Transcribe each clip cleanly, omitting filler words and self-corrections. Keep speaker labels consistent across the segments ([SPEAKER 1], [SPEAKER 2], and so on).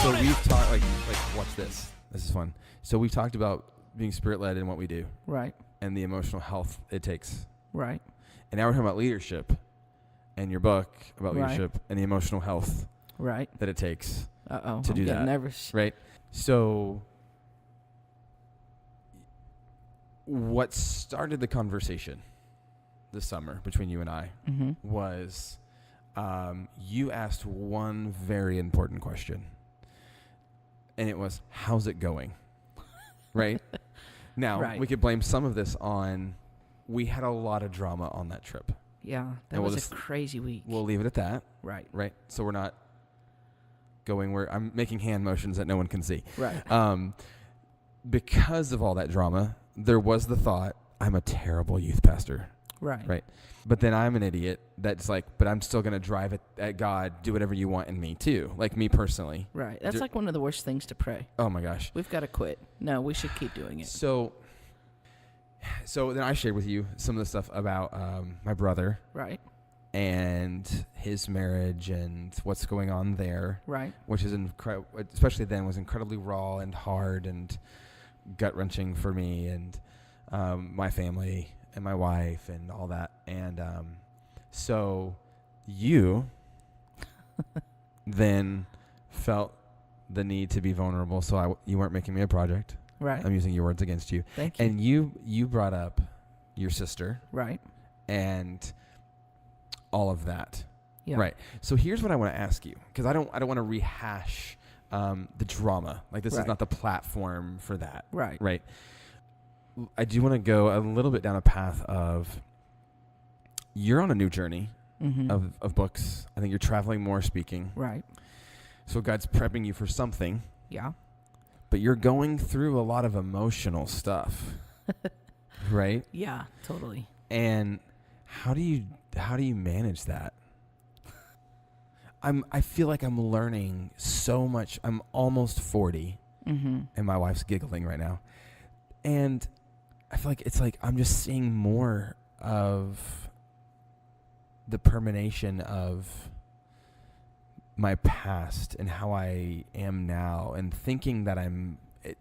[SPEAKER 1] So we've talked like watch this. This is fun. So we've talked about being spirit led in what we do
[SPEAKER 2] Right.
[SPEAKER 1] and the emotional health it takes.
[SPEAKER 2] Right.
[SPEAKER 1] And now we're talking about leadership and your book about
[SPEAKER 2] Right.
[SPEAKER 1] leadership and the emotional health
[SPEAKER 2] Right.
[SPEAKER 1] that it takes.
[SPEAKER 2] Uh-oh.
[SPEAKER 1] To
[SPEAKER 2] I'm
[SPEAKER 1] do
[SPEAKER 2] getting
[SPEAKER 1] that.
[SPEAKER 2] nervous.
[SPEAKER 1] Right. So what started the conversation this summer between you and I
[SPEAKER 2] Mm-hmm.
[SPEAKER 1] was you asked one very important question. And it was, how's it going? Right? Now,
[SPEAKER 2] Right.
[SPEAKER 1] we could blame some of this on, we had a lot of drama on that trip.
[SPEAKER 2] Yeah. That
[SPEAKER 1] And we'll
[SPEAKER 2] was
[SPEAKER 1] just-
[SPEAKER 2] a crazy week.
[SPEAKER 1] We'll leave it at that,
[SPEAKER 2] Right.
[SPEAKER 1] right? So we're not going where I'm making hand motions that no one can see.
[SPEAKER 2] Right.
[SPEAKER 1] Because of all that drama, there was the thought, I'm a terrible youth pastor.
[SPEAKER 2] Right.
[SPEAKER 1] Right. But then I'm an idiot that's like, but I'm still going to drive it at God, do whatever you want in me too. Like me personally.
[SPEAKER 2] Right. That's
[SPEAKER 1] Ju-
[SPEAKER 2] like one of the worst things to pray.
[SPEAKER 1] Oh my gosh.
[SPEAKER 2] We've got to quit. No, we should keep doing it.
[SPEAKER 1] So then I shared with you some of the stuff about my brother
[SPEAKER 2] Right.
[SPEAKER 1] and his marriage and what's going on there,
[SPEAKER 2] Right.
[SPEAKER 1] which is especially then was incredibly raw and hard and gut wrenching for me and my family and my wife and all that. And so you then felt the need to be vulnerable. So you weren't making me a project.
[SPEAKER 2] Right.
[SPEAKER 1] I'm using your words against you.
[SPEAKER 2] Thank you.
[SPEAKER 1] And you brought up your sister
[SPEAKER 2] Right.
[SPEAKER 1] and all of that.
[SPEAKER 2] Yeah.
[SPEAKER 1] Right. So here's what I want to ask you, because I don't want to rehash the drama. Like this is
[SPEAKER 2] Right.
[SPEAKER 1] not the platform for that.
[SPEAKER 2] Right.
[SPEAKER 1] Right. I do want to go a little bit down a path of you're on a new journey
[SPEAKER 2] Mm-hmm.
[SPEAKER 1] of books. I think you're traveling more, speaking.
[SPEAKER 2] Right.
[SPEAKER 1] So God's prepping you for something,
[SPEAKER 2] Yeah.
[SPEAKER 1] but you're going through a lot of emotional stuff. Right?
[SPEAKER 2] Yeah. Totally.
[SPEAKER 1] And how do you manage that? I feel like I'm learning so much. I'm almost 40
[SPEAKER 2] Mm-hmm.
[SPEAKER 1] and my wife's giggling right now. And I feel like it's like I'm just seeing more of the permeation of my past and how I am now, and thinking that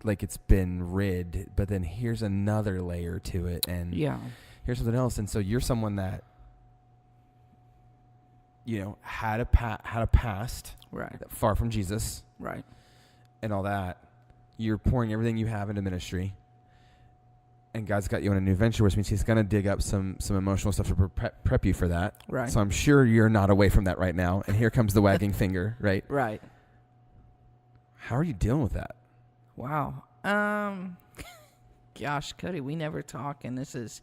[SPEAKER 1] like it's been rid, but then here's another layer to it, and
[SPEAKER 2] Yeah.
[SPEAKER 1] here's something else. And so you're someone that, had a past
[SPEAKER 2] Right.
[SPEAKER 1] far from Jesus
[SPEAKER 2] Right.
[SPEAKER 1] and all that. You're pouring everything you have into ministry, and God's got you on a new venture, which means He's going to dig up some emotional stuff to prep you for that.
[SPEAKER 2] Right.
[SPEAKER 1] So I'm sure you're not away from that right now. And here comes the wagging finger, right?
[SPEAKER 2] Right.
[SPEAKER 1] How are you dealing with that?
[SPEAKER 2] Wow. Gosh, Cody, we never talk, and this is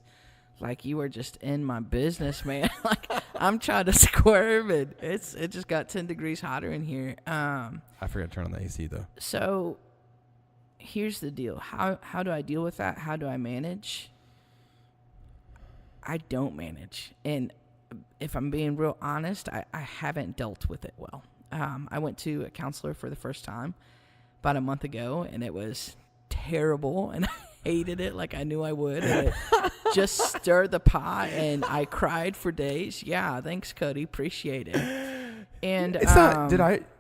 [SPEAKER 2] like you are just in my business, man. Like I'm trying to squirm, and it just got 10 degrees hotter in here.
[SPEAKER 1] I forgot to turn on the AC though.
[SPEAKER 2] So here's the deal. How do I deal with that? How do I manage? I don't manage. And if I'm being real honest, I haven't dealt with it well. I went to a counselor for the first time about a month ago, and it was terrible, and I hated it like I knew I would. And it just stirred the pot, and I cried for days. Yeah, thanks, Cody. Appreciate it. And
[SPEAKER 1] It's not.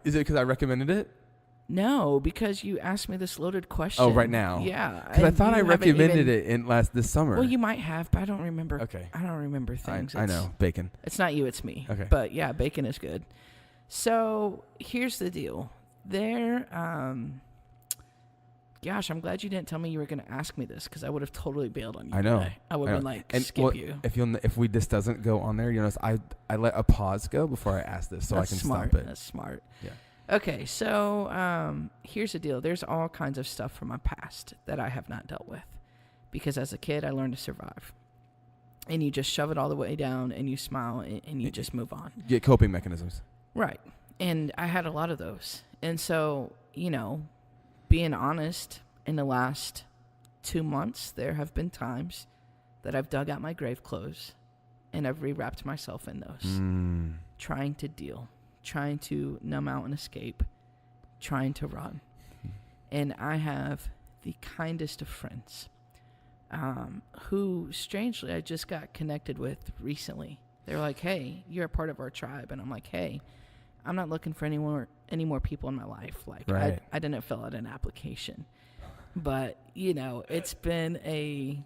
[SPEAKER 1] Is it because I recommended it?
[SPEAKER 2] No, because you asked me this loaded question.
[SPEAKER 1] Oh, right now.
[SPEAKER 2] Yeah.
[SPEAKER 1] Because I
[SPEAKER 2] and
[SPEAKER 1] thought I
[SPEAKER 2] you haven't
[SPEAKER 1] recommended
[SPEAKER 2] even-
[SPEAKER 1] it this summer.
[SPEAKER 2] Well, you might have, but I don't remember.
[SPEAKER 1] Okay.
[SPEAKER 2] I don't remember things.
[SPEAKER 1] I know. Bacon.
[SPEAKER 2] It's not you, it's me.
[SPEAKER 1] Okay.
[SPEAKER 2] But yeah, bacon is good. So here's the deal. Gosh, I'm glad you didn't tell me you were going to ask me this, because I would have totally bailed on you.
[SPEAKER 1] I know.
[SPEAKER 2] Today. I would have been like, skip you.
[SPEAKER 1] If this doesn't go on there, notice I let a pause go before I ask this, so
[SPEAKER 2] That's
[SPEAKER 1] I can
[SPEAKER 2] smart.
[SPEAKER 1] stop it.
[SPEAKER 2] That's smart.
[SPEAKER 1] Yeah.
[SPEAKER 2] Okay, so here's the deal. There's all kinds of stuff from my past that I have not dealt with, because as a kid, I learned to survive. And you just shove it all the way down, and you smile, and you just move on.
[SPEAKER 1] Get coping mechanisms.
[SPEAKER 2] Right. And I had a lot of those. And so, being honest, in the last 2 months, there have been times that I've dug out my grave clothes and I've rewrapped myself in those, trying to deal, trying to numb out and escape, trying to run. And I have the kindest of friends who, strangely, I just got connected with recently. They're like, hey, you're a part of our tribe. And I'm like, hey, I'm not looking for any more people in my life. Like
[SPEAKER 1] Right.
[SPEAKER 2] I didn't fill out an application, but you know, it's been a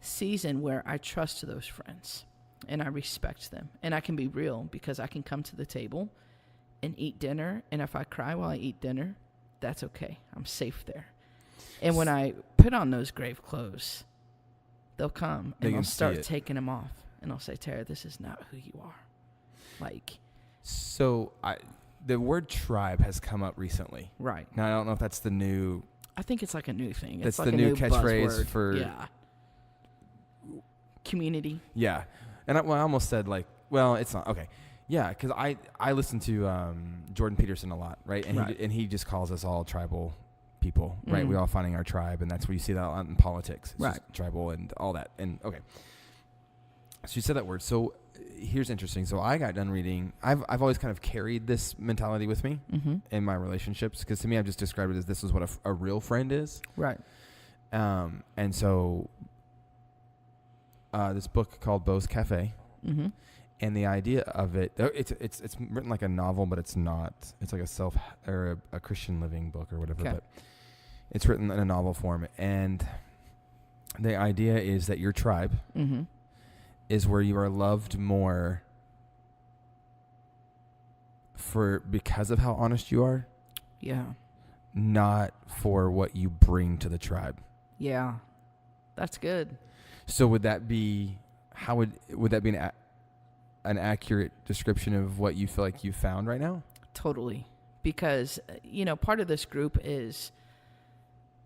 [SPEAKER 2] season where I trust those friends and I respect them, and I can be real because I can come to the table and eat dinner, and if I cry while I eat dinner, that's okay. I'm safe there. And when I put on those grave clothes, they'll come
[SPEAKER 1] They
[SPEAKER 2] and
[SPEAKER 1] can
[SPEAKER 2] they'll
[SPEAKER 1] see
[SPEAKER 2] start
[SPEAKER 1] it.
[SPEAKER 2] taking them off, and I'll say, Tara, this is not who you are. Like,
[SPEAKER 1] So the word tribe has come up recently.
[SPEAKER 2] right.
[SPEAKER 1] Now I don't know if that's the new.
[SPEAKER 2] I think it's like a new thing.
[SPEAKER 1] That's
[SPEAKER 2] It's like
[SPEAKER 1] the
[SPEAKER 2] a
[SPEAKER 1] new
[SPEAKER 2] new
[SPEAKER 1] catchphrase
[SPEAKER 2] buzzword.
[SPEAKER 1] for-
[SPEAKER 2] yeah. Community.
[SPEAKER 1] Yeah, and I almost said like, well, it's not okay. Yeah, because I listen to Jordan Peterson a lot, right? And
[SPEAKER 2] Right.
[SPEAKER 1] he just calls us all tribal people, right?
[SPEAKER 2] Mhm.
[SPEAKER 1] We all finding our tribe, and that's where you see that a lot in politics, it's
[SPEAKER 2] Right.
[SPEAKER 1] just tribal and all that. And okay, so you said that word. So here's interesting. So I got done reading. I've always kind of carried this mentality with me
[SPEAKER 2] Mm-hmm.
[SPEAKER 1] in my relationships, because to me I've just described it as this is what a real friend is.
[SPEAKER 2] Right.
[SPEAKER 1] And so this book called Beau's Cafe.
[SPEAKER 2] Mm-hmm.
[SPEAKER 1] And the idea of it, it's written like a novel, but it's not. It's like a Christian living book or whatever.
[SPEAKER 2] Okay.
[SPEAKER 1] But it's written in a novel form, and the idea is that your tribe
[SPEAKER 2] Mm-hmm.
[SPEAKER 1] is where you are loved more because of how honest you are,
[SPEAKER 2] Yeah.
[SPEAKER 1] not for what you bring to the tribe.
[SPEAKER 2] Yeah. That's good.
[SPEAKER 1] So would that be would that be an accurate description of what you feel like you found right now?
[SPEAKER 2] Totally. Because, you know, part of this group is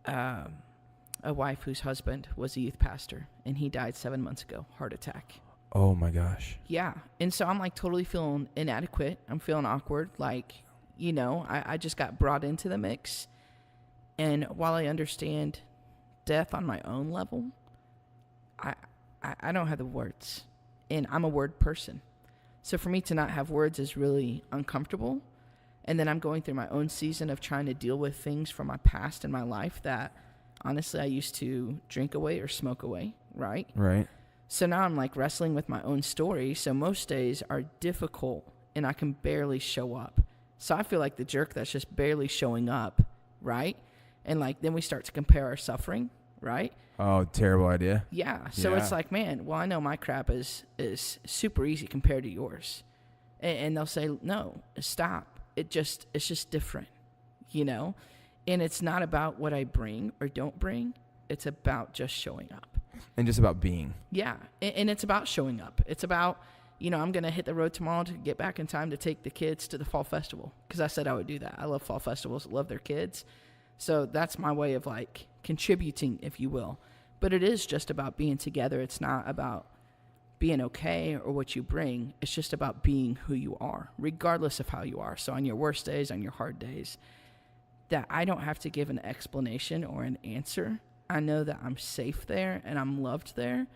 [SPEAKER 2] a wife whose husband was a youth pastor, and he died 7 months ago, heart attack.
[SPEAKER 1] Oh my gosh.
[SPEAKER 2] Yeah. And so I'm like totally feeling inadequate. I'm feeling awkward. Like, you know, I just got brought into the mix. And while I understand death on my own level, I don't have the words. And I'm a word person. So for me to not have words is really uncomfortable. And then I'm going through my own season of trying to deal with things from my past and my life that honestly I used to drink away or smoke away, right?
[SPEAKER 1] Right.
[SPEAKER 2] So now I'm like wrestling with my own story. So most days are difficult and I can barely show up. So I feel like the jerk that's just barely showing up, right? And like then we start to compare our suffering, right?
[SPEAKER 1] Oh, terrible idea.
[SPEAKER 2] Yeah. So
[SPEAKER 1] Yeah.
[SPEAKER 2] it's like, man, well, I know my crap is super easy compared to yours. And they'll say, no, stop. It's just different, you know? And it's not about what I bring or don't bring. It's about just showing up.
[SPEAKER 1] And just about being.
[SPEAKER 2] Yeah. And it's about showing up. It's about, you know, I'm going to hit the road tomorrow to get back in time to take the kids to the fall festival. Because I said I would do that. I love fall festivals. Love their kids. So that's my way of like contributing, if you will. But it is just about being together. It's not about being okay or what you bring. It's just about being who you are, regardless of how you are. So on your worst days, on your hard days, that I don't have to give an explanation or an answer. I know that I'm safe there and I'm loved there,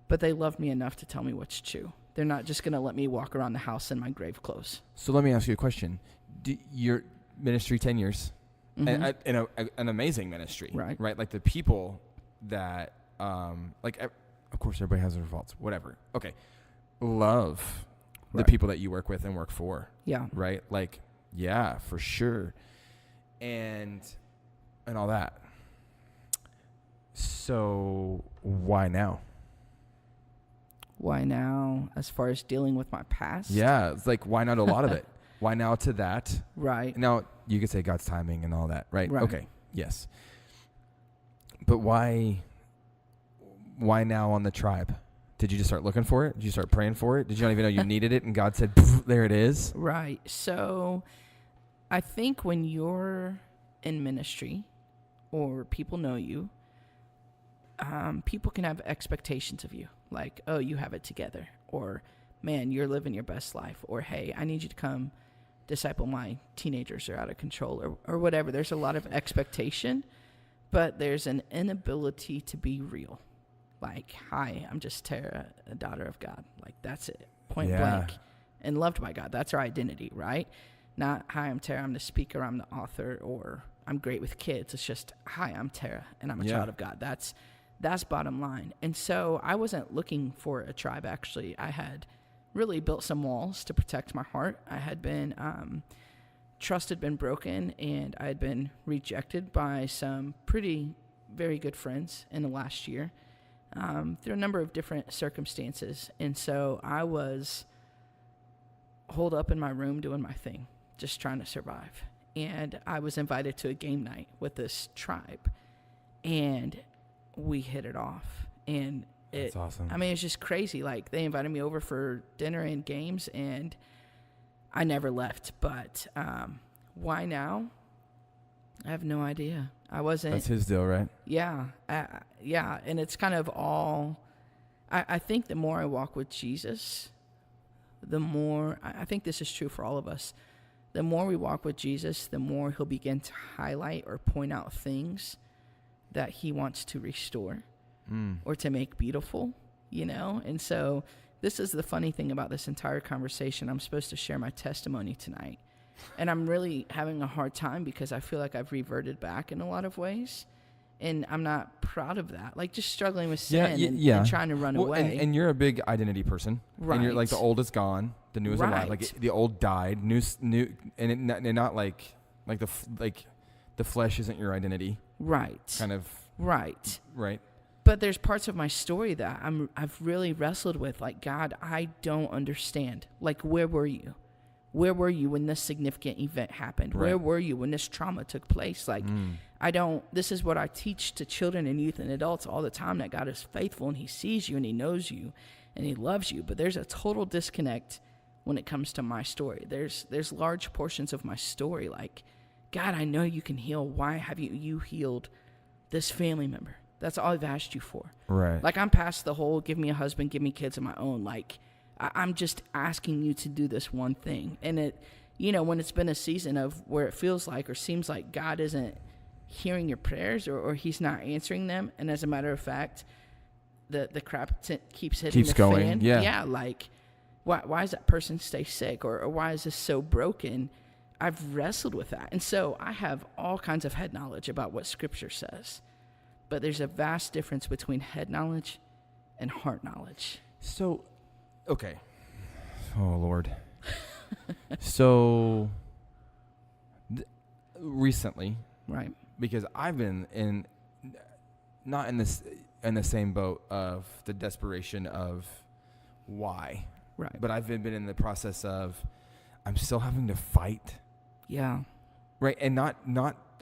[SPEAKER 2] but they love me enough to tell me what's true. They're not just going to let me walk around the house in my grave clothes.
[SPEAKER 1] So let me ask you a question. Your ministry, 10 years,
[SPEAKER 2] Mhm.
[SPEAKER 1] and an amazing ministry,
[SPEAKER 2] Right.
[SPEAKER 1] Right? Like the people that, of course, everybody has their faults, whatever. Okay. Love the
[SPEAKER 2] Right.
[SPEAKER 1] people that you work with and work for,
[SPEAKER 2] Yeah.
[SPEAKER 1] right? Like, yeah, for sure. And all that. So why now?
[SPEAKER 2] Why now, as far as dealing with my past?
[SPEAKER 1] Yeah, it's like, why not a lot of it? Why now to that?
[SPEAKER 2] Right.
[SPEAKER 1] Now, you could say God's timing and all that, right?
[SPEAKER 2] Right.
[SPEAKER 1] Okay, yes. But why now on the tribe? Did you just start looking for it? Did you start praying for it? Did you not even know you needed it? And God said, there it is?
[SPEAKER 2] Right. So I think when you're in ministry or people know you, people can have expectations of you. Like, oh, you have it together. Or, man, you're living your best life. Or, hey, I need you to come disciple my teenagers are out of control or whatever. There's a lot of expectation, but there's an inability to be real. Like, hi, I'm just Tara, a daughter of God. Like, that's it. Point blank. And loved by God. That's our identity, right? Not, hi, I'm Tara, I'm the speaker, I'm the author, or I'm great with kids. It's just, hi, I'm Tara, and I'm a child of God. That's bottom line. And so I wasn't looking for a tribe, actually. I had really built some walls to protect my heart. I had been trust had been broken, and I had been rejected by some very good friends in the last year through a number of different circumstances. And so I was holed up in my room doing my thing, just trying to survive. And I was invited to a game night with this tribe, and we hit it off. And
[SPEAKER 1] That's awesome.
[SPEAKER 2] I mean, it's just crazy. Like, they invited me over for dinner and games, and I never left. But why now? I have no idea. I wasn't.
[SPEAKER 1] That's his deal, right?
[SPEAKER 2] Yeah. Yeah. And it's kind of all. I think the more I walk with Jesus, the more. I think this is true for all of us. The more we walk with Jesus, the more he'll begin to highlight or point out things that he wants to restore or to make beautiful, you know? And so this is the funny thing about this entire conversation. I'm supposed to share my testimony tonight. And I'm really having a hard time because I feel like I've reverted back in a lot of ways. And I'm not proud of that. Like, just struggling with sin and trying to run away.
[SPEAKER 1] And you're a big identity person.
[SPEAKER 2] Right.
[SPEAKER 1] And you're like, the old is gone, the new is alive. Like, the old died, new, and not like the flesh isn't your identity.
[SPEAKER 2] Right.
[SPEAKER 1] Kind of.
[SPEAKER 2] Right.
[SPEAKER 1] Right.
[SPEAKER 2] But there's parts of my story that I've really wrestled with. Like, God, I don't understand. Like, where were you? Where were you when this significant event happened?
[SPEAKER 1] Right.
[SPEAKER 2] Where were you when this trauma took place? Like, this is what I teach to children and youth and adults all the time, that God is faithful and he sees you and he knows you and he loves you. But there's a total disconnect when it comes to my story. There's large portions of my story. Like, God, I know you can heal. Why have you healed this family member? That's all I've asked you for.
[SPEAKER 1] Right.
[SPEAKER 2] Like, I'm past the whole give me a husband, give me kids of my own. Like, I'm just asking you to do this one thing. And it, when it's been a season of where it feels like or seems like God isn't hearing your prayers or he's not answering them. And as a matter of fact, the crap keeps hitting the
[SPEAKER 1] going.
[SPEAKER 2] fan.
[SPEAKER 1] Yeah.
[SPEAKER 2] Yeah. Like, why does that person stay sick? Or why is this so broken? I've wrestled with that. And so I have all kinds of head knowledge about what Scripture says. But there's a vast difference between head knowledge and heart knowledge.
[SPEAKER 1] So, okay. Oh, Lord. So, recently,
[SPEAKER 2] right?
[SPEAKER 1] Because I've been not in the same boat of the desperation of why,
[SPEAKER 2] right?
[SPEAKER 1] But I've been in the process of I'm still having to fight,
[SPEAKER 2] yeah,
[SPEAKER 1] right, and not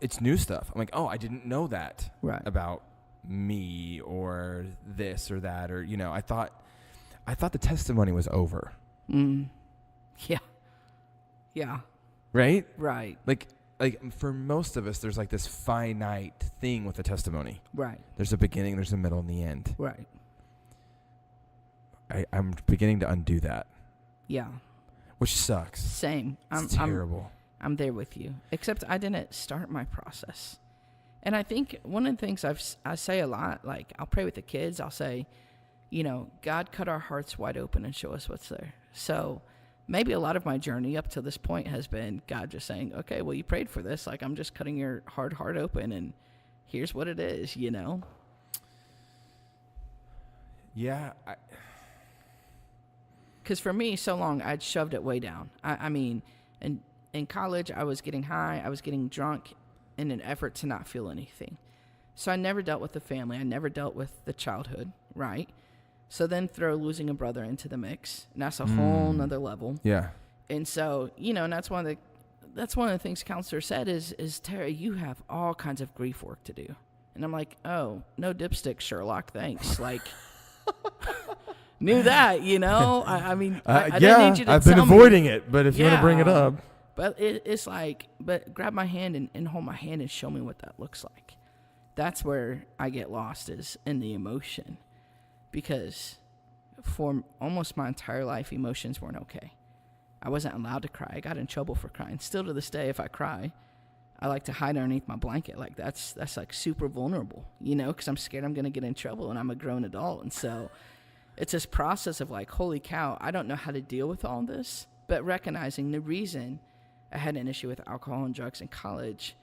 [SPEAKER 1] it's new stuff. I'm like, oh, I didn't know that about me or this or that or I thought the testimony was over.
[SPEAKER 2] Yeah.
[SPEAKER 1] Right?
[SPEAKER 2] Right.
[SPEAKER 1] Like for most of us, there's like this finite thing with the testimony.
[SPEAKER 2] Right.
[SPEAKER 1] There's a beginning, there's a middle, and the end.
[SPEAKER 2] Right.
[SPEAKER 1] I'm beginning to undo that.
[SPEAKER 2] Yeah.
[SPEAKER 1] Which sucks.
[SPEAKER 2] Same.
[SPEAKER 1] It's terrible.
[SPEAKER 2] I'm there with you. Except I didn't start my process. And I think one of the things I say a lot, like I'll pray with the kids. I'll say, God, cut our hearts wide open and show us what's there. So maybe a lot of my journey up to this point has been God just saying, okay, well, you prayed for this. Like, I'm just cutting your heart open and here's what it is,
[SPEAKER 1] Yeah.
[SPEAKER 2] Because for me, so long, I'd shoved it way down. I mean, in college, I was getting high. I was getting drunk in an effort to not feel anything. So I never dealt with the family. I never dealt with the childhood, right? So then throw losing a brother into the mix, and that's a whole nother level.
[SPEAKER 1] Yeah.
[SPEAKER 2] And so, and that's one of the things counselor said is Terry, you have all kinds of grief work to do. And I'm like, oh, no dipstick, Sherlock, thanks. Like, knew that, I mean, I didn't need you to
[SPEAKER 1] I've
[SPEAKER 2] tell
[SPEAKER 1] been avoiding it, but if you want to bring it up.
[SPEAKER 2] But it's like, but grab my hand and hold my hand and show me what that looks like. That's where I get lost, is in the emotion. Because for almost my entire life, emotions weren't okay. I wasn't allowed to cry. I got in trouble for crying. Still to this day, if I cry, I like to hide underneath my blanket. Like, that's like super vulnerable, because I'm scared I'm going to get in trouble and I'm a grown adult. And so it's this process of like, holy cow, I don't know how to deal with all this, but recognizing the reason I had an issue with alcohol and drugs in college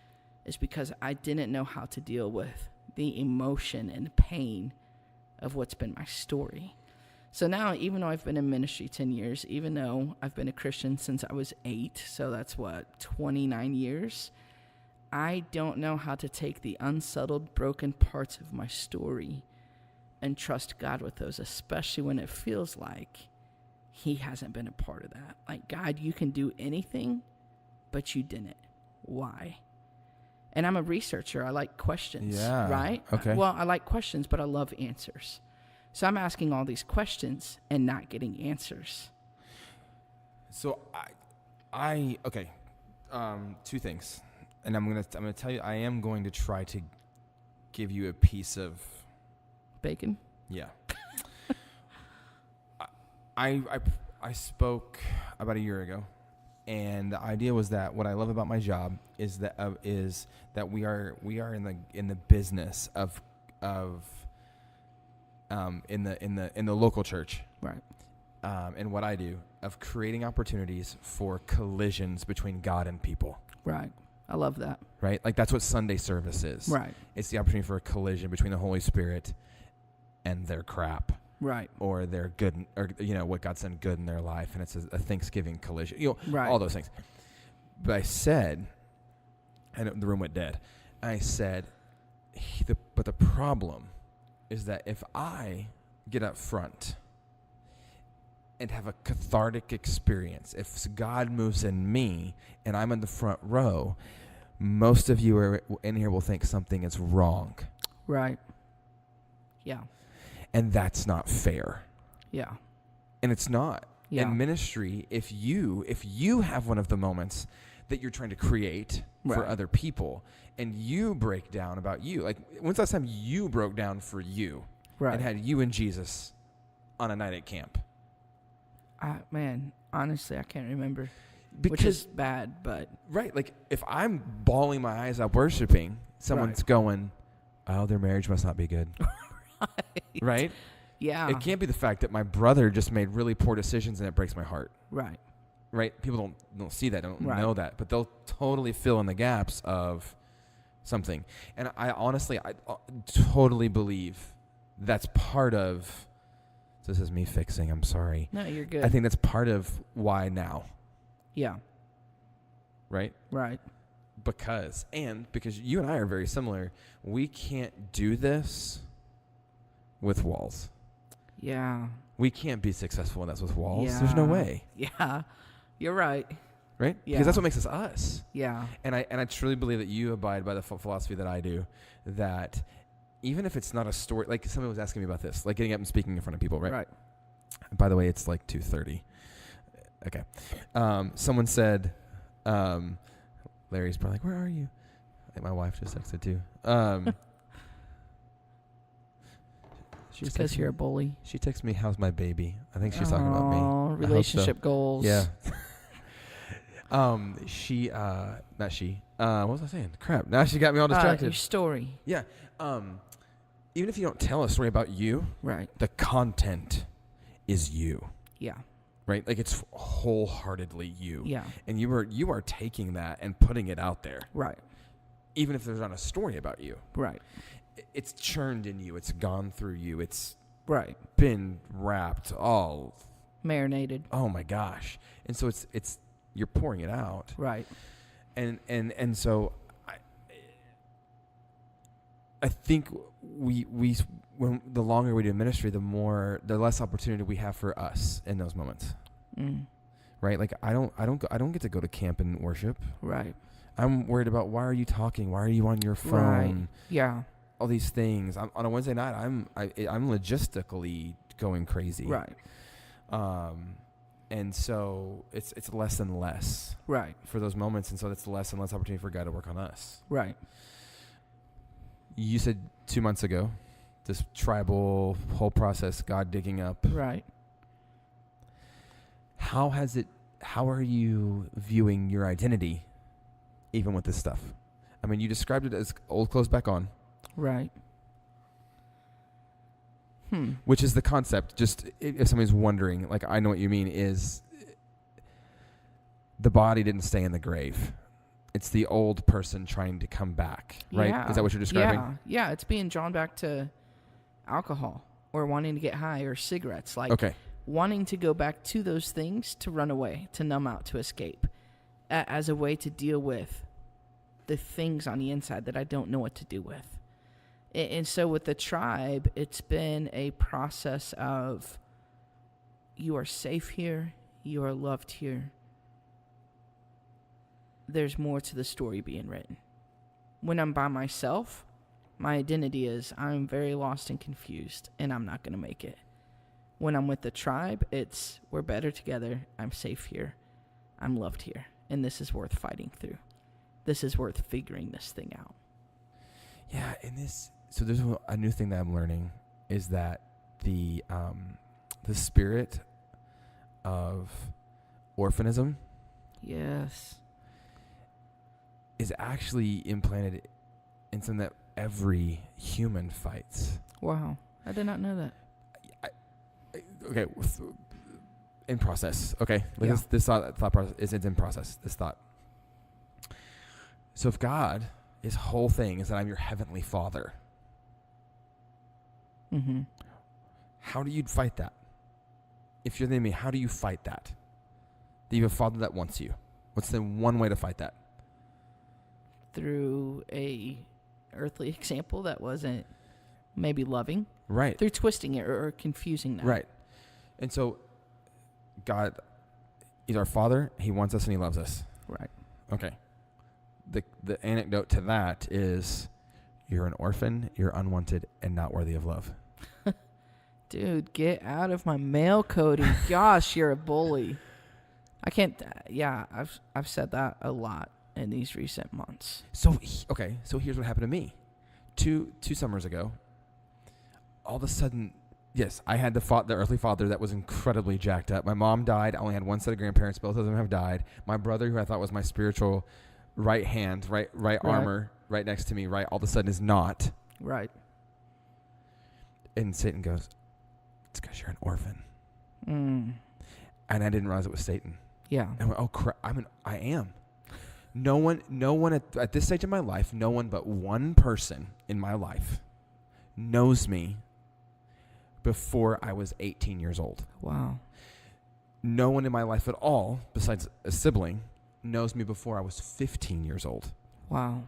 [SPEAKER 2] is because I didn't know how to deal with the emotion and pain of what's been my story. So now, even though I've been in ministry 10 years, even though I've been a Christian since I was 8, so that's 29 years, I don't know how to take the unsettled, broken parts of my story and trust God with those, especially when it feels like he hasn't been a part of that. Like, God, you can do anything, but you didn't. Why? And I'm a researcher. I like questions, right?
[SPEAKER 1] Okay.
[SPEAKER 2] Well, I like questions, but I love answers. So I'm asking all these questions and not getting answers.
[SPEAKER 1] So okay. Two things. And I'm gonna tell you, I am going to try to give you a piece of
[SPEAKER 2] Bacon?
[SPEAKER 1] Yeah. I spoke about a year ago, and the idea was that what I love about my job is that we are in the business of in the local church,
[SPEAKER 2] Right.
[SPEAKER 1] and what I do of creating opportunities for collisions between God and people.
[SPEAKER 2] Right. I love that.
[SPEAKER 1] Right? Like that's what Sunday service is.
[SPEAKER 2] Right.
[SPEAKER 1] It's the opportunity for a collision between the Holy Spirit and their crap.
[SPEAKER 2] Right.
[SPEAKER 1] Or their good, or what God sent good in their life, and it's a Thanksgiving collision.
[SPEAKER 2] Right.
[SPEAKER 1] All those things. But I said, and the room went dead. I said, but the problem is that if I get up front and have a cathartic experience, if God moves in me and I'm in the front row, most of you are in here will think something is wrong.
[SPEAKER 2] Right. Yeah.
[SPEAKER 1] And that's not fair.
[SPEAKER 2] Yeah.
[SPEAKER 1] And it's not.
[SPEAKER 2] Yeah.
[SPEAKER 1] In ministry, if you have one of the moments that you're trying to create for
[SPEAKER 2] Right.
[SPEAKER 1] other people and you break down about you, like when's the last time you broke down for you
[SPEAKER 2] Right.
[SPEAKER 1] and had you and Jesus on a night at camp?
[SPEAKER 2] Man, honestly, I can't remember.
[SPEAKER 1] Because,
[SPEAKER 2] which is bad, but
[SPEAKER 1] right, like if I'm bawling my eyes out worshiping, someone's going, oh, their marriage must not be good. Right?
[SPEAKER 2] yeah.
[SPEAKER 1] It can't be the fact that my brother just made really poor decisions and it breaks my heart.
[SPEAKER 2] Right.
[SPEAKER 1] Right? People don't see that, don't
[SPEAKER 2] Right.
[SPEAKER 1] know that, but they'll totally fill in the gaps of something. And I honestly, I totally believe that's part of, this is me fixing, I'm sorry.
[SPEAKER 2] No, you're good.
[SPEAKER 1] I think that's part of why now,
[SPEAKER 2] Yeah.
[SPEAKER 1] right?
[SPEAKER 2] Right.
[SPEAKER 1] Because you and I are very similar, we can't do this with walls.
[SPEAKER 2] Yeah.
[SPEAKER 1] We can't be successful in this with walls. There's no way.
[SPEAKER 2] Yeah. You're right.
[SPEAKER 1] Right?
[SPEAKER 2] Yeah.
[SPEAKER 1] Because that's what makes us us.
[SPEAKER 2] Yeah.
[SPEAKER 1] And I truly believe that you abide by the philosophy that I do, that even if it's not a story, like somebody was asking me about this, like getting up and speaking in front of people, right?
[SPEAKER 2] Right.
[SPEAKER 1] By the way, it's like 2:30. Okay. Someone said, Larry's probably like, where are you? I think my wife just texted too.
[SPEAKER 2] Just because you're a bully.
[SPEAKER 1] She texted me, how's my baby? I think she's talking about me.
[SPEAKER 2] Oh, relationship goals.
[SPEAKER 1] Yeah. Not she. What was I saying? Crap. Now she got me all distracted.
[SPEAKER 2] Your story.
[SPEAKER 1] Yeah. Even if you don't tell a story about you,
[SPEAKER 2] Right.
[SPEAKER 1] the content is you.
[SPEAKER 2] Yeah.
[SPEAKER 1] Right? Like it's wholeheartedly you.
[SPEAKER 2] Yeah.
[SPEAKER 1] And you are taking that and putting it out there.
[SPEAKER 2] Right.
[SPEAKER 1] Even if there's not a story about you.
[SPEAKER 2] Right.
[SPEAKER 1] It's churned in you. It's gone through you. It's
[SPEAKER 2] Right.
[SPEAKER 1] been wrapped all.
[SPEAKER 2] Marinated.
[SPEAKER 1] Oh my gosh. And so it's you're pouring it out.
[SPEAKER 2] Right.
[SPEAKER 1] And so I think we when the longer we do ministry, the less opportunity we have for us in those moments.
[SPEAKER 2] Mm.
[SPEAKER 1] Right? Like I don't get to go to camp and worship.
[SPEAKER 2] Right.
[SPEAKER 1] I'm worried about why are you talking? Why are you on your phone?
[SPEAKER 2] Right. Yeah.
[SPEAKER 1] All these things. On a Wednesday night, I'm logistically going crazy.
[SPEAKER 2] Right.
[SPEAKER 1] And so it's less and less
[SPEAKER 2] Right.
[SPEAKER 1] for those moments, and so it's less and less opportunity for God to work on us.
[SPEAKER 2] Right.
[SPEAKER 1] You said 2 months ago, this tribal whole process, God digging up.
[SPEAKER 2] Right.
[SPEAKER 1] How are you viewing your identity, even with this stuff? I mean, you described it as old clothes back on.
[SPEAKER 2] Right.
[SPEAKER 1] Which is the concept, just if somebody's wondering, like I know what you mean, is the body didn't stay in the grave. It's the old person trying to come back, right?
[SPEAKER 2] Yeah.
[SPEAKER 1] Is that what you're describing?
[SPEAKER 2] Yeah. Yeah. It's being drawn back to alcohol. or wanting to get high or cigarettes. Like
[SPEAKER 1] Okay.
[SPEAKER 2] wanting to go back to those things to run away, to numb out, to escape, as a way to deal with the things on the inside that I don't know what to do with. And so with the tribe, it's been a process of, you are safe here, you are loved here. There's more to the story being written. When I'm by myself, my identity is I'm very lost and confused, and I'm not going to make it. When I'm with the tribe, it's we're better together, I'm safe here, I'm loved here, and this is worth fighting through. This is worth figuring this thing out.
[SPEAKER 1] Yeah, so there's a new thing that I'm learning is that the spirit of orphanism
[SPEAKER 2] Yes.
[SPEAKER 1] is actually implanted in something that every human fights.
[SPEAKER 2] Wow. I did not know that.
[SPEAKER 1] Okay, in process. Okay, like
[SPEAKER 2] Yeah.
[SPEAKER 1] this thought process is in process. This thought. So if God, his whole thing is that I'm your heavenly Father,
[SPEAKER 2] Mm-hmm.
[SPEAKER 1] how do you fight that? If you're the enemy, how do you fight that? Do you have a Father that wants you? What's the one way to fight that?
[SPEAKER 2] Through a earthly example that wasn't maybe loving.
[SPEAKER 1] Right.
[SPEAKER 2] Through twisting it or confusing that.
[SPEAKER 1] Right. And so God, he's our Father. He wants us and he loves us.
[SPEAKER 2] Right.
[SPEAKER 1] Okay. The anecdote to that is you're an orphan, you're unwanted, and not worthy of love.
[SPEAKER 2] Dude, get out of my mail, Cody. Gosh, you're a bully. I can't. Yeah, I've said that a lot in these recent months.
[SPEAKER 1] So here's what happened to me. Two summers ago, all of a sudden, yes, I had the earthly father that was incredibly jacked up. My mom died. I only had one set of grandparents. Both of them have died. My brother, who I thought was my spiritual right hand, right armor, right next to me, right, all of a sudden is not.
[SPEAKER 2] Right.
[SPEAKER 1] And Satan goes, it's because you're an orphan.
[SPEAKER 2] Mm.
[SPEAKER 1] And I didn't realize it was Satan.
[SPEAKER 2] Yeah.
[SPEAKER 1] And I went, oh crap, I am. No one at this stage of my life, no one but one person in my life knows me before I was 18 years old.
[SPEAKER 2] Wow.
[SPEAKER 1] No one in my life at all, besides a sibling, knows me before I was 15 years old.
[SPEAKER 2] Wow.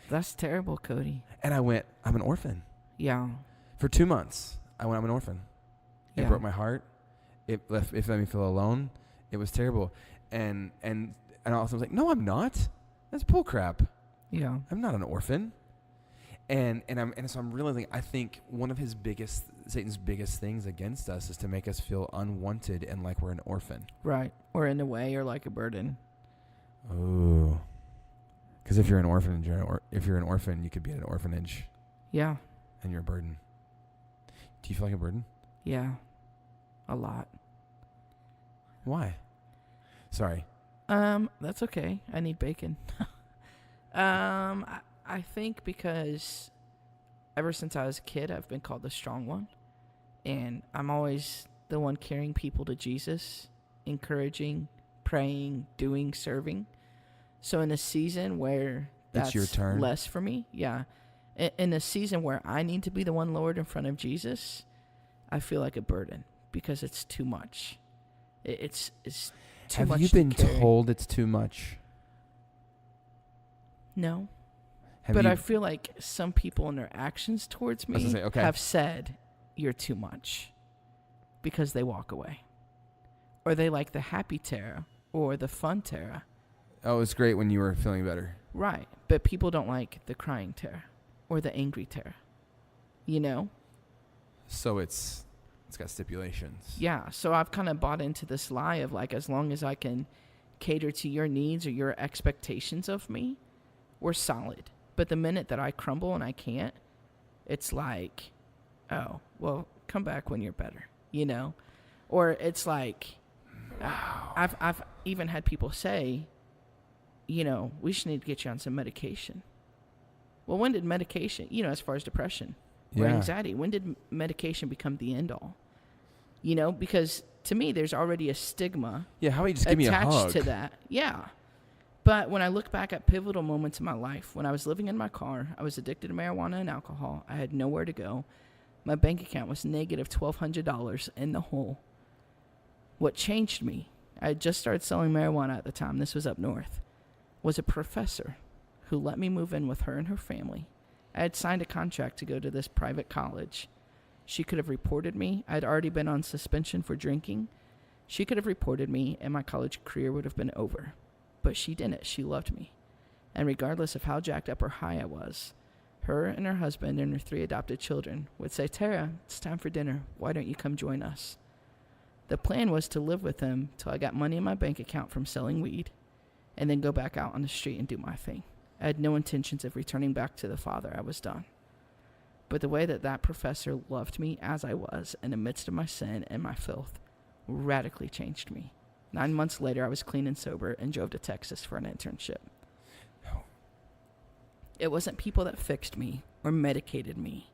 [SPEAKER 2] That's terrible, Cody.
[SPEAKER 1] And I went, I'm an orphan.
[SPEAKER 2] Yeah.
[SPEAKER 1] For 2 months, I went, I'm an orphan. It
[SPEAKER 2] Yeah.
[SPEAKER 1] broke my heart. It let me feel alone. It was terrible. And all of a sudden I was like, no, I'm not. That's bull crap.
[SPEAKER 2] Yeah.
[SPEAKER 1] I'm not an orphan. And so I'm realizing, I think one of Satan's biggest things against us is to make us feel unwanted and like we're an orphan.
[SPEAKER 2] Right. Or in a way, you're like a burden.
[SPEAKER 1] Oh. Because if you're an orphan, you could be at an orphanage
[SPEAKER 2] Yeah.
[SPEAKER 1] and you're a burden. Do you feel like a burden?
[SPEAKER 2] Yeah. A lot.
[SPEAKER 1] Why? Sorry.
[SPEAKER 2] That's okay. I need bacon. I think because ever since I was a kid, I've been called the strong one. And I'm always the one carrying people to Jesus, encouraging, praying, doing, serving. So in a season where
[SPEAKER 1] It's your turn.
[SPEAKER 2] less for me, yeah. In a season where I need to be the one lowered in front of Jesus, I feel like a burden because it's too much. It's too much.
[SPEAKER 1] Have you
[SPEAKER 2] to
[SPEAKER 1] been
[SPEAKER 2] carry.
[SPEAKER 1] told it's too much?
[SPEAKER 2] No.
[SPEAKER 1] Have
[SPEAKER 2] But
[SPEAKER 1] you,
[SPEAKER 2] I feel like some people in their actions towards
[SPEAKER 1] I was
[SPEAKER 2] me
[SPEAKER 1] gonna say, okay.
[SPEAKER 2] have said, you're too much, because they walk away. Or they like the happy Tara or the fun Tara.
[SPEAKER 1] Oh, it was great when you were feeling better.
[SPEAKER 2] Right. But people don't like the crying Tara or the angry Tara. You know?
[SPEAKER 1] So it's got stipulations.
[SPEAKER 2] Yeah. So I've kind of bought into this lie of like, as long as I can cater to your needs or your expectations of me, we're solid. But the minute that I crumble and I can't, it's like, oh, well, come back when you're better, you know? Or it's like, I've even had people say, you know, we should need to get you on some medication. Well, when did medication, you know, as far as depression or anxiety, when did medication become the end all? You know, because to me, there's already a stigma
[SPEAKER 1] Yeah, how about you just give me a hug?
[SPEAKER 2] attached to that. Yeah. But when I look back at pivotal moments in my life, when I was living in my car, I was addicted to marijuana and alcohol. I had nowhere to go. My bank account was negative $1,200 in the hole. What changed me, I had just started selling marijuana at the time, this was up north, was a professor who let me move in with her and her family. I had signed a contract to go to this private college. She could have reported me. I had already been on suspension for drinking. She could have reported me and my college career would have been over. But she didn't. She loved me. And regardless of how jacked up or high I was, her and her husband and her 3 adopted children would say, "Tara, it's time for dinner. Why don't you come join us?" The plan was to live with them till I got money in my bank account from selling weed and then go back out on the street and do my thing. I had no intentions of returning back to the father. I was done. But the way that that professor loved me as I was in the midst of my sin and my filth radically changed me. 9 months later, I was clean and sober and drove to Texas for an internship. It wasn't people that fixed me or medicated me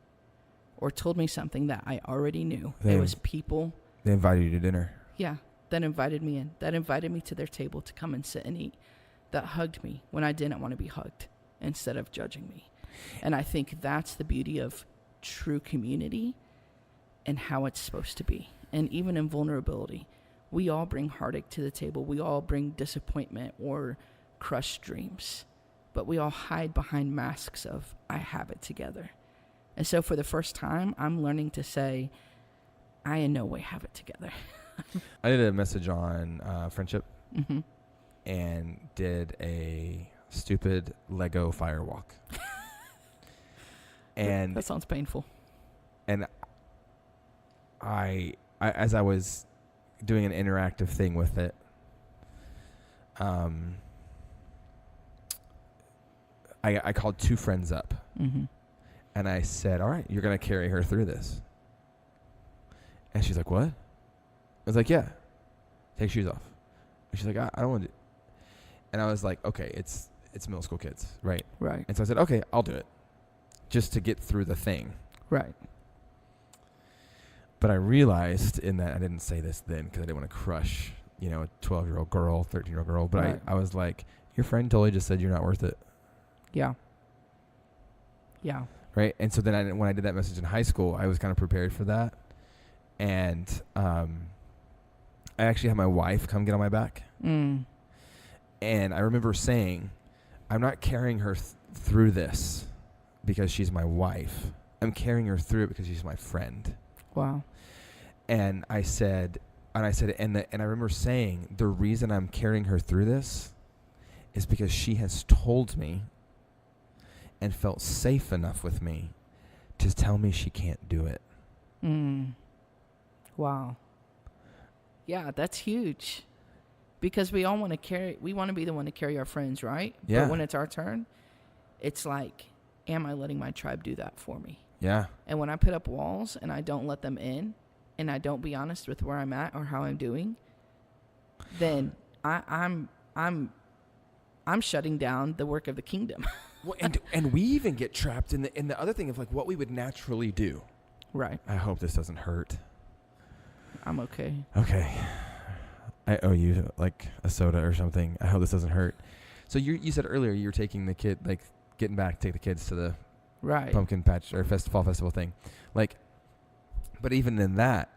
[SPEAKER 2] or told me something that I already knew. It was people.
[SPEAKER 1] They invited you to dinner.
[SPEAKER 2] Yeah, that invited me in. That invited me to their table to come and sit and eat. That hugged me when I didn't want to be hugged instead of judging me. And I think that's the beauty of true community and how it's supposed to be. And even in vulnerability, we all bring heartache to the table. We all bring disappointment or crushed dreams. But we all hide behind masks of, I have it together. And so for the first time, I'm learning to say, I in no way have it together.
[SPEAKER 1] I did a message on friendship
[SPEAKER 2] Mm-hmm.
[SPEAKER 1] and did a stupid Lego firewalk. And
[SPEAKER 2] that sounds painful.
[SPEAKER 1] And I as I was doing an interactive thing with it, I called 2 friends up,
[SPEAKER 2] Mm-hmm.
[SPEAKER 1] and I said, "All right, you're gonna carry her through this." And she's like, "What?" I was like, "Yeah, take shoes off." And she's like, "I don't want to." And I was like, "Okay, it's middle school kids, right?"
[SPEAKER 2] Right.
[SPEAKER 1] And so I said, "Okay, I'll do it, just to get through the thing."
[SPEAKER 2] Right.
[SPEAKER 1] But I realized in that, I didn't say this then because I didn't want to crush, a 12-year-old girl, 13-year-old girl. But
[SPEAKER 2] Right.
[SPEAKER 1] I was like, your friend totally just said you're not worth it.
[SPEAKER 2] Yeah. Yeah.
[SPEAKER 1] Right. And so then when I did that message in high school, I was kind of prepared for that. And I actually had my wife come get on my back.
[SPEAKER 2] Mm.
[SPEAKER 1] And I remember saying, I'm not carrying her through this because she's my wife. I'm carrying her through it because she's my friend.
[SPEAKER 2] Wow.
[SPEAKER 1] And I remember saying, the reason I'm carrying her through this is because she has told me and felt safe enough with me to tell me she can't do it.
[SPEAKER 2] Mm. Wow. Yeah, that's huge. Because we all want to be the one to carry our friends, right?
[SPEAKER 1] Yeah.
[SPEAKER 2] But when it's our turn, it's like, am I letting my tribe do that for me?
[SPEAKER 1] Yeah.
[SPEAKER 2] And when I put up walls and I don't let them in and I don't be honest with where I'm at or how I'm doing, then I'm shutting down the work of the kingdom.
[SPEAKER 1] Well, and we even get trapped in the other thing of like what we would naturally do.
[SPEAKER 2] Right.
[SPEAKER 1] I hope this doesn't hurt.
[SPEAKER 2] I'm okay.
[SPEAKER 1] Okay. I owe you like a soda or something. I hope this doesn't hurt. So you said earlier you were taking the kid, like take the kids to the
[SPEAKER 2] Right.
[SPEAKER 1] pumpkin patch or fall festival thing. Like, but even in that,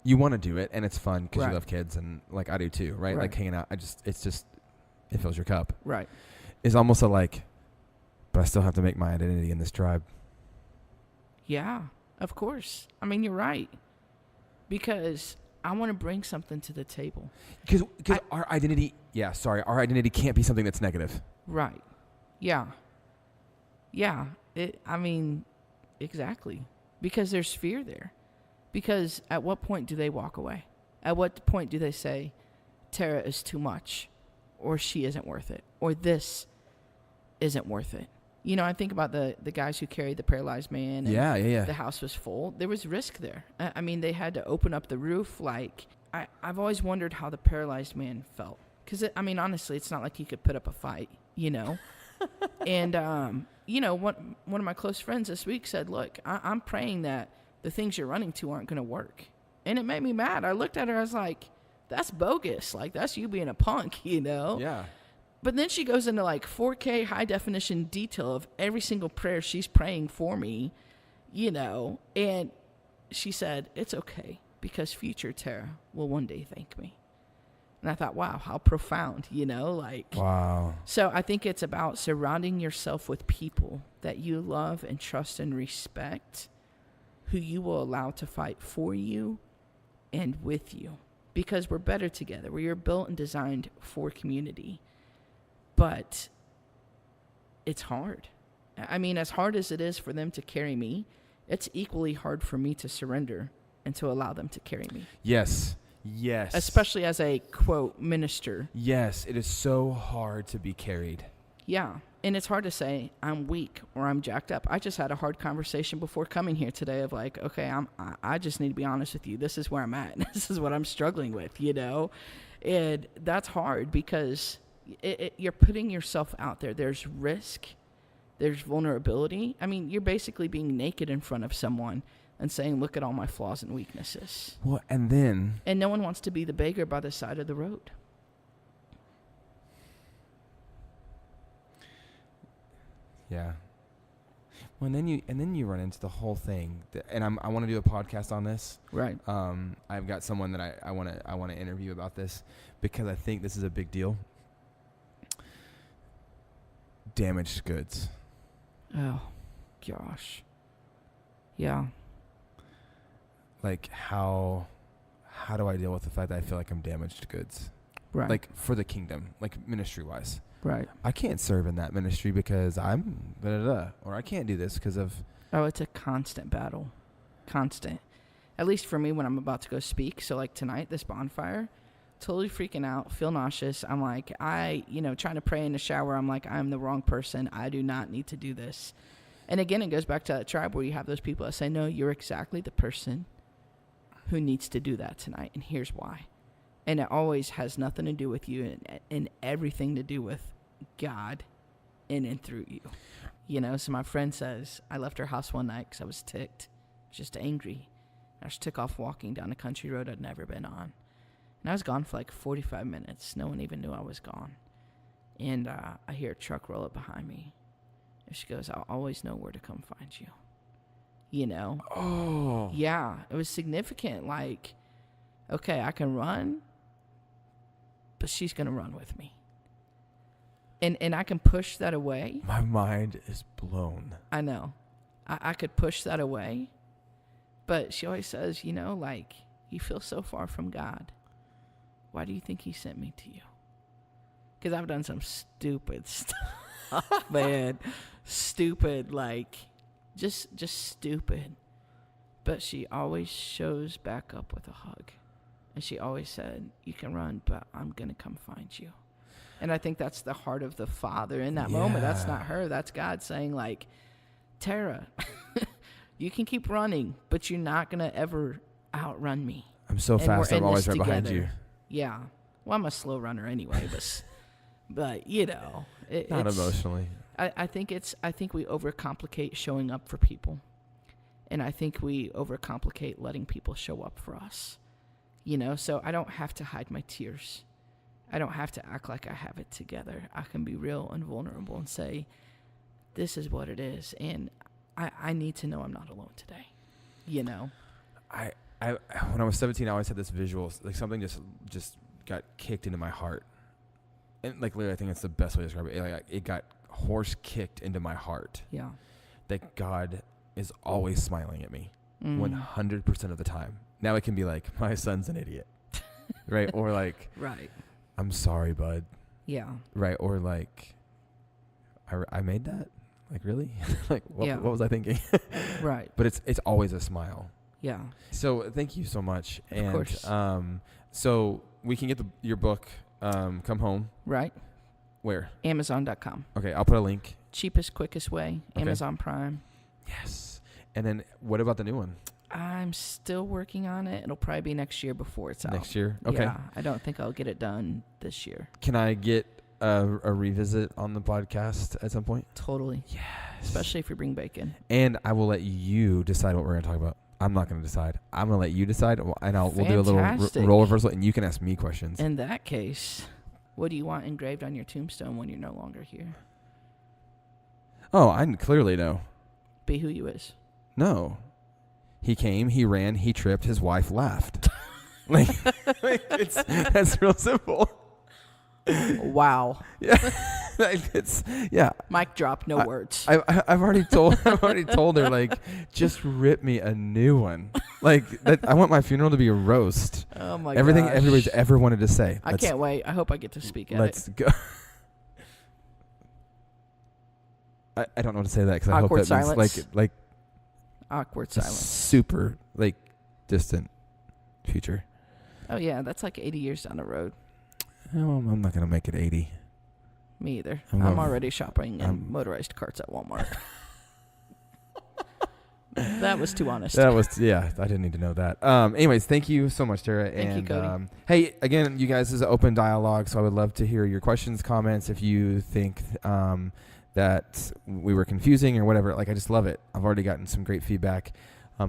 [SPEAKER 1] you want to do it and it's fun because
[SPEAKER 2] Right.
[SPEAKER 1] you love kids and like I do too, right?
[SPEAKER 2] Right.
[SPEAKER 1] Like hanging out. It fills your cup.
[SPEAKER 2] Right.
[SPEAKER 1] It's almost but I still have to make my identity in this tribe.
[SPEAKER 2] Yeah, of course. I mean, you're right. Because I want to bring something to the table.
[SPEAKER 1] Because our identity, our identity can't be something that's negative.
[SPEAKER 2] Right. Yeah. Yeah. Exactly. Because there's fear there. Because at what point do they walk away? At what point do they say, Tara is too much, or she isn't worth it, or this isn't worth it? I think about the guys who carried the paralyzed man. And
[SPEAKER 1] Yeah.
[SPEAKER 2] the house was full. There was risk there. I mean, they had to open up the roof. Like, I've always wondered how the paralyzed man felt. Because, honestly, it's not like he could put up a fight, And, one of my close friends this week said, look, I'm praying that the things you're running to aren't going to work. And it made me mad. I looked at her. I was like, that's bogus. Like, that's you being a punk,
[SPEAKER 1] Yeah.
[SPEAKER 2] But then she goes into like 4K high definition detail of every single prayer she's praying for me, And she said, it's okay because future Tara will one day thank me. And I thought, wow, how profound,
[SPEAKER 1] Wow.
[SPEAKER 2] So I think it's about surrounding yourself with people that you love and trust and respect, who you will allow to fight for you and with you, because we're better together. We are built and designed for community, but it's hard. I mean, as hard as it is for them to carry me, it's equally hard for me to surrender and to allow them to carry me.
[SPEAKER 1] Yes.
[SPEAKER 2] Especially as a, quote, minister.
[SPEAKER 1] Yes, it is so hard to be carried.
[SPEAKER 2] Yeah, and it's hard to say I'm weak or I'm jacked up. I just had a hard conversation before coming here today of like, okay, I just need to be honest with you. This is where I'm at. This is what I'm struggling with, And that's hard because you're putting yourself out there. There's risk. There's vulnerability. I mean, you're basically being naked in front of someone and saying, look at all my flaws and weaknesses.
[SPEAKER 1] Well, and
[SPEAKER 2] no one wants to be the beggar by the side of the road.
[SPEAKER 1] Yeah. Well, and then you run into the whole thing, and I want to do a podcast on this.
[SPEAKER 2] Right.
[SPEAKER 1] I've got someone that I want to interview about this because I think this is a big deal. Damaged goods.
[SPEAKER 2] Oh, gosh. Yeah.
[SPEAKER 1] Like how do I deal with the fact that I feel like I'm damaged goods?
[SPEAKER 2] Right.
[SPEAKER 1] Like for the kingdom, like ministry wise.
[SPEAKER 2] Right.
[SPEAKER 1] I can't serve in that ministry because I'm or I can't do this because of.
[SPEAKER 2] Oh, it's a constant battle. Constant. At least for me when I'm about to go speak. So like tonight, this bonfire, totally freaking out, feel nauseous. I'm like, trying to pray in the shower. I'm like, I'm the wrong person. I do not need to do this. And again, it goes back to that tribe where you have those people that say, no, you're exactly the person who needs to do that tonight. And here's why. And it always has nothing to do with you and everything to do with God in and through you. So my friend says, I left her house one night because I was ticked, just angry. I just took off walking down a country road I'd never been on. And I was gone for like 45 minutes. No one even knew I was gone. And I hear a truck roll up behind me. And she goes, I'll always know where to come find you.
[SPEAKER 1] Oh.
[SPEAKER 2] Yeah, it was significant. Like, okay, I can run, but she's going to run with me. And I can push that away.
[SPEAKER 1] My mind is blown.
[SPEAKER 2] I know. I could push that away. But she always says, you feel so far from God. Why do you think he sent me to you? Because I've done some stupid stuff, man. Stupid, just stupid. But she always shows back up with a hug. And she always said, you can run, but I'm going to come find you. And I think that's the heart of the Father in that moment. That's not her. That's God saying, Tara, you can keep running, but you're not going to ever outrun me.
[SPEAKER 1] I'm so fast, I'm always right behind you.
[SPEAKER 2] Yeah. Well, I'm a slow runner anyway, but
[SPEAKER 1] not emotionally.
[SPEAKER 2] I think we overcomplicate showing up for people. And I think we overcomplicate letting people show up for us. So I don't have to hide my tears. I don't have to act like I have it together. I can be real and vulnerable and say, this is what it is. And I need to know I'm not alone today.
[SPEAKER 1] I when I was 17, I always had this visual, like something just got kicked into my heart. And literally, I think that's the best way to describe it. It got horse kicked into my heart.
[SPEAKER 2] Yeah.
[SPEAKER 1] That God is always smiling at me 100% of the time. Now it can be like, my son's an idiot. Right? Or
[SPEAKER 2] right.
[SPEAKER 1] I'm sorry, bud.
[SPEAKER 2] Yeah.
[SPEAKER 1] Right. Or I made that? Really? What was I thinking?
[SPEAKER 2] Right.
[SPEAKER 1] But it's always a smile.
[SPEAKER 2] Yeah.
[SPEAKER 1] So thank you so much.
[SPEAKER 2] Of course.
[SPEAKER 1] So we can get your book, Come Home.
[SPEAKER 2] Right.
[SPEAKER 1] Where?
[SPEAKER 2] Amazon.com.
[SPEAKER 1] Okay, I'll put a link.
[SPEAKER 2] Cheapest, quickest way.
[SPEAKER 1] Okay.
[SPEAKER 2] Amazon Prime.
[SPEAKER 1] Yes. And then what about the new one?
[SPEAKER 2] I'm still working on it. It'll probably be next year before it's out.
[SPEAKER 1] Next year? Okay.
[SPEAKER 2] Yeah, I don't think I'll get it done this year.
[SPEAKER 1] Can I get a revisit on the podcast at some point?
[SPEAKER 2] Totally.
[SPEAKER 1] Yes.
[SPEAKER 2] Especially if you bring bacon.
[SPEAKER 1] And I will let you decide what we're going to talk about. I'm not going to decide. I'm going to let you decide, and we'll do a little role reversal, and you can ask me questions.
[SPEAKER 2] In that case, what do you want engraved on your tombstone when you're no longer here?
[SPEAKER 1] Oh, I clearly know.
[SPEAKER 2] Be who you is.
[SPEAKER 1] No. He came, he ran, he tripped, his wife laughed. like that's real simple.
[SPEAKER 2] Wow.
[SPEAKER 1] Yeah.
[SPEAKER 2] Mic drop, no words.
[SPEAKER 1] I've already told her, like, just rip me a new one. Like, I want my funeral to be a roast.
[SPEAKER 2] Oh my god.
[SPEAKER 1] Everything everybody's ever wanted to say.
[SPEAKER 2] I can't wait. I hope I get to speak at
[SPEAKER 1] let's
[SPEAKER 2] it.
[SPEAKER 1] go. I don't know what to say that because I hope
[SPEAKER 2] Awkward
[SPEAKER 1] that
[SPEAKER 2] silence.
[SPEAKER 1] means like
[SPEAKER 2] Awkward
[SPEAKER 1] a
[SPEAKER 2] silence.
[SPEAKER 1] super like distant future.
[SPEAKER 2] Oh yeah, that's like 80 years down the road.
[SPEAKER 1] Oh, I'm not gonna make it 80.
[SPEAKER 2] Me either.
[SPEAKER 1] I'm
[SPEAKER 2] I'm
[SPEAKER 1] not-
[SPEAKER 2] already shopping in motorized carts at Walmart. That was too honest.
[SPEAKER 1] That was I didn't need to know that. Anyways, thank you so much, Tara.
[SPEAKER 2] Thank you, Cody.
[SPEAKER 1] Hey, again, you guys, this is an open dialogue, so I would love to hear your questions, comments. If you think that we were confusing or whatever, like, I just love it. I've already gotten some great feedback.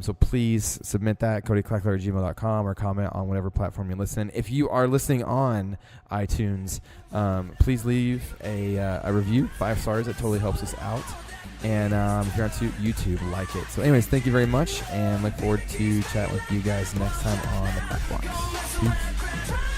[SPEAKER 1] So please submit that, CodyClackler@gmail.com, or comment on whatever platform you're listening. If you are listening on iTunes, please leave a review, 5 stars. It totally helps us out. And if you're on YouTube, like it. So anyways, thank you very much, and look forward to chatting with you guys next time on the Clack Blocks. Peace.